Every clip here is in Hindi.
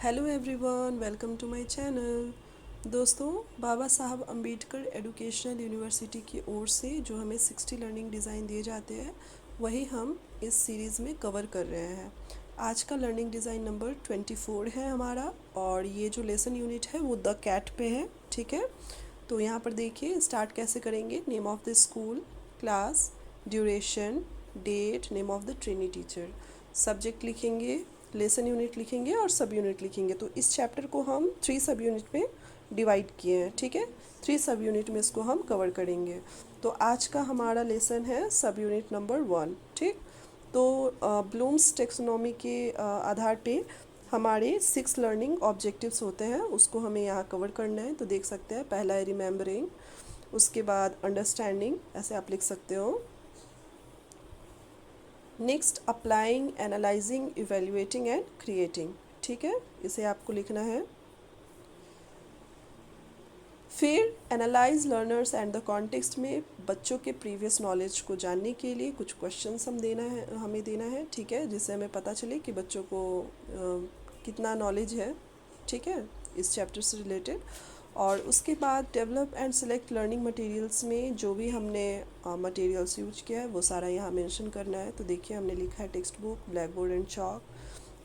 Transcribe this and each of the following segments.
Hello everyone, welcome to my channel. दोस्तों, बाबा साहब अम्बेडकर एजुकेशनल यूनिवर्सिटी की ओर से जो हमें 60 लर्निंग डिज़ाइन दिए जाते हैं वही हम इस सीरीज़ में कवर कर रहे हैं। आज का लर्निंग डिज़ाइन नंबर 24 है हमारा, और ये जो लेसन यूनिट है वो द कैट पे है। ठीक है, तो यहाँ पर देखिए स्टार्ट कैसे करेंगे। Name of the school, class, duration, date, name of the trainee teacher, subject लिखेंगे, लेसन यूनिट लिखेंगे और सब यूनिट लिखेंगे। तो इस चैप्टर को हम 3 सब यूनिट में डिवाइड किए हैं। ठीक है, 3 सब यूनिट में इसको हम कवर करेंगे। तो आज का हमारा लेसन है सब यूनिट नंबर 1। ठीक, तो ब्लूम्स टेक्सोनॉमी के आधार पे हमारे 6 लर्निंग ऑब्जेक्टिव्स होते हैं, उसको हमें यहाँ कवर करना है। तो देख सकते हैं, पहला है रिमेंबरिंग, उसके बाद अंडरस्टैंडिंग, ऐसे आप लिख सकते हो। Next applying, analysing, evaluating and creating. ठीक है, इसे आपको लिखना है। फिर analyse learners and the context में बच्चों के प्रीवियस नॉलेज को जानने के लिए कुछ क्वेश्चंस हमें देना है। ठीक है, जिससे हमें पता चले कि बच्चों को कितना नॉलेज है। ठीक है, इस चैप्टर से रिलेटेड। और उसके बाद develop and select learning materials में जो भी हमने मटेरियल्स यूज किया है वो सारा यहाँ मेंशन करना है। तो देखिए, हमने लिखा है text book, black board and chalk,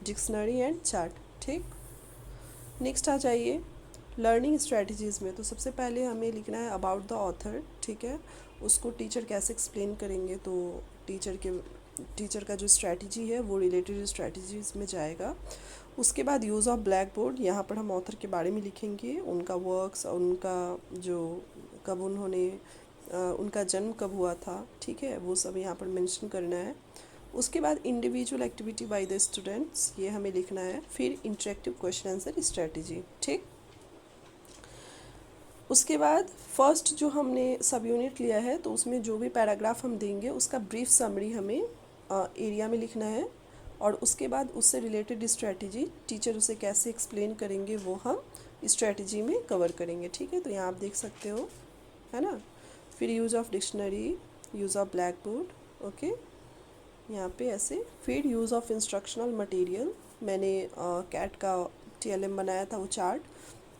dictionary and chart. ठीक, नेक्स्ट आ जाइए लर्निंग स्ट्रेटजीज़ में। तो सबसे पहले हमें लिखना है अबाउट द ऑथर। ठीक है, उसको टीचर कैसे एक्सप्लेन करेंगे, तो टीचर का जो स्ट्रैटेजी है वो रिलेटेड स्ट्रैटेजीज़ में जाएगा। उसके बाद यूज़ ऑफ ब्लैक बोर्ड, यहाँ पर हम ऑथर के बारे में लिखेंगे, उनका वर्क्स और उनका जो कब उन्होंने उनका जन्म कब हुआ था। ठीक है, वो सब यहाँ पर मेंशन करना है। उसके बाद individual activity by the students, ये हमें लिखना है। फिर इंटरेक्टिव क्वेश्चन आंसर स्ट्रैटेजी। ठीक, उसके बाद फर्स्ट जो हमने सब यूनिट लिया है तो उसमें जो भी पैराग्राफ हम देंगे उसका ब्रीफ समरी हमें एरिया में लिखना है। और उसके बाद उससे रिलेटेड स्ट्रैटेजी टीचर उसे कैसे एक्सप्लेन करेंगे वो हम स्ट्रैटेजी में कवर करेंगे। ठीक है, तो यहाँ आप देख सकते हो, है ना। फिर use of dictionary, use of black board, okay, यहाँ पे ऐसे। फिर यूज़ ऑफ इंस्ट्रक्शनल मटेरियल, मैंने कैट का TLM बनाया था वो चार्ट,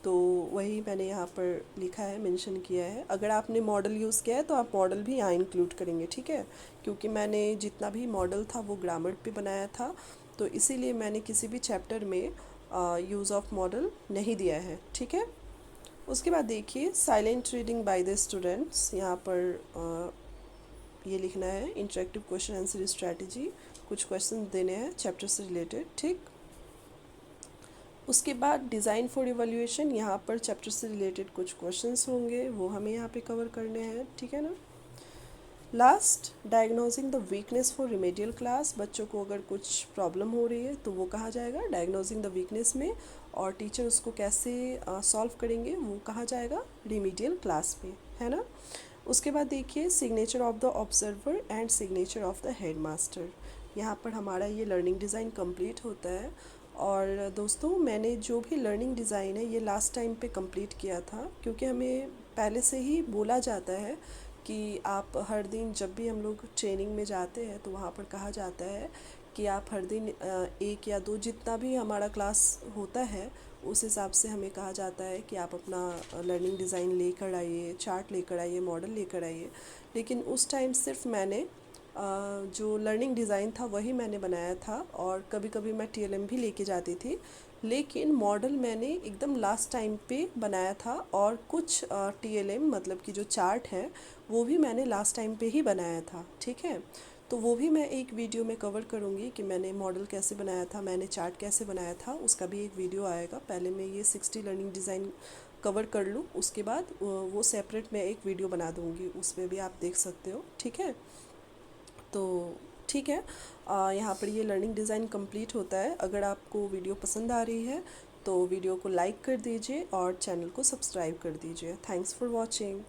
तो वही मैंने यहाँ पर लिखा है, मेंशन किया है। अगर आपने मॉडल यूज़ किया है तो आप मॉडल भी यहाँ इंक्लूड करेंगे। ठीक है, क्योंकि मैंने जितना भी मॉडल था वो ग्रामर पे बनाया था, तो इसीलिए मैंने किसी भी चैप्टर में यूज़ ऑफ मॉडल नहीं दिया है। ठीक है, उसके बाद देखिए silent reading by the students, यहाँ पर ये लिखना है इंटरेक्टिव क्वेश्चन आंसर स्ट्रैटेजी, कुछ क्वेश्चन देने हैं चैप्टर से रिलेटेड। ठीक, उसके बाद डिज़ाइन फॉर इवैल्यूएशन, यहाँ पर चैप्टर से रिलेटेड कुछ क्वेश्चंस होंगे, वो हमें यहाँ पे कवर करने हैं। ठीक है ना। Last, diagnosing the weakness for remedial class, बच्चों को अगर कुछ प्रॉब्लम हो रही है तो वो कहा जाएगा डायग्नोजिंग द वीकनेस में, और टीचर उसको कैसे सॉल्व करेंगे वो कहा जाएगा रिमेडियल क्लास में, है ना। उसके बाद देखिए signature of the observer and signature of the head master, यहाँ पर हमारा ये लर्निंग डिज़ाइन कंप्लीट होता है। और दोस्तों, मैंने जो भी लर्निंग डिज़ाइन है ये लास्ट टाइम पे कंप्लीट किया था, क्योंकि हमें पहले से ही बोला जाता है कि आप हर दिन, जब भी हम लोग ट्रेनिंग में जाते हैं तो वहाँ पर कहा जाता है कि आप हर दिन 1 या 2 जितना भी हमारा क्लास होता है उस हिसाब से हमें कहा जाता है कि आप अपना लर्निंग डिज़ाइन लेकर आइए, चार्ट लेकर आइए, मॉडल लेकर आइए। लेकिन उस टाइम सिर्फ मैंने जो लर्निंग डिज़ाइन था वही मैंने बनाया था, और कभी कभी मैं TLM भी लेके जाती थी, लेकिन मॉडल मैंने एकदम लास्ट टाइम पे बनाया था। और कुछ TLM मतलब कि जो चार्ट है वो भी मैंने लास्ट टाइम पे ही बनाया था। ठीक है, तो वो भी मैं एक वीडियो में कवर करूँगी कि मैंने मॉडल कैसे बनाया था, मैंने चार्ट कैसे बनाया था, उसका भी एक वीडियो आएगा। पहले मैं ये 60 लर्निंग डिज़ाइन कवर कर लूँ, उसके बाद वो सेपरेट मैं एक वीडियो बना दूँगी, उसमें भी आप देख सकते हो। ठीक है, तो ठीक है, यहाँ पर ये लर्निंग डिज़ाइन कंप्लीट होता है। अगर आपको वीडियो पसंद आ रही है तो वीडियो को लाइक कर दीजिए और चैनल को सब्सक्राइब कर दीजिए। Thanks for watching.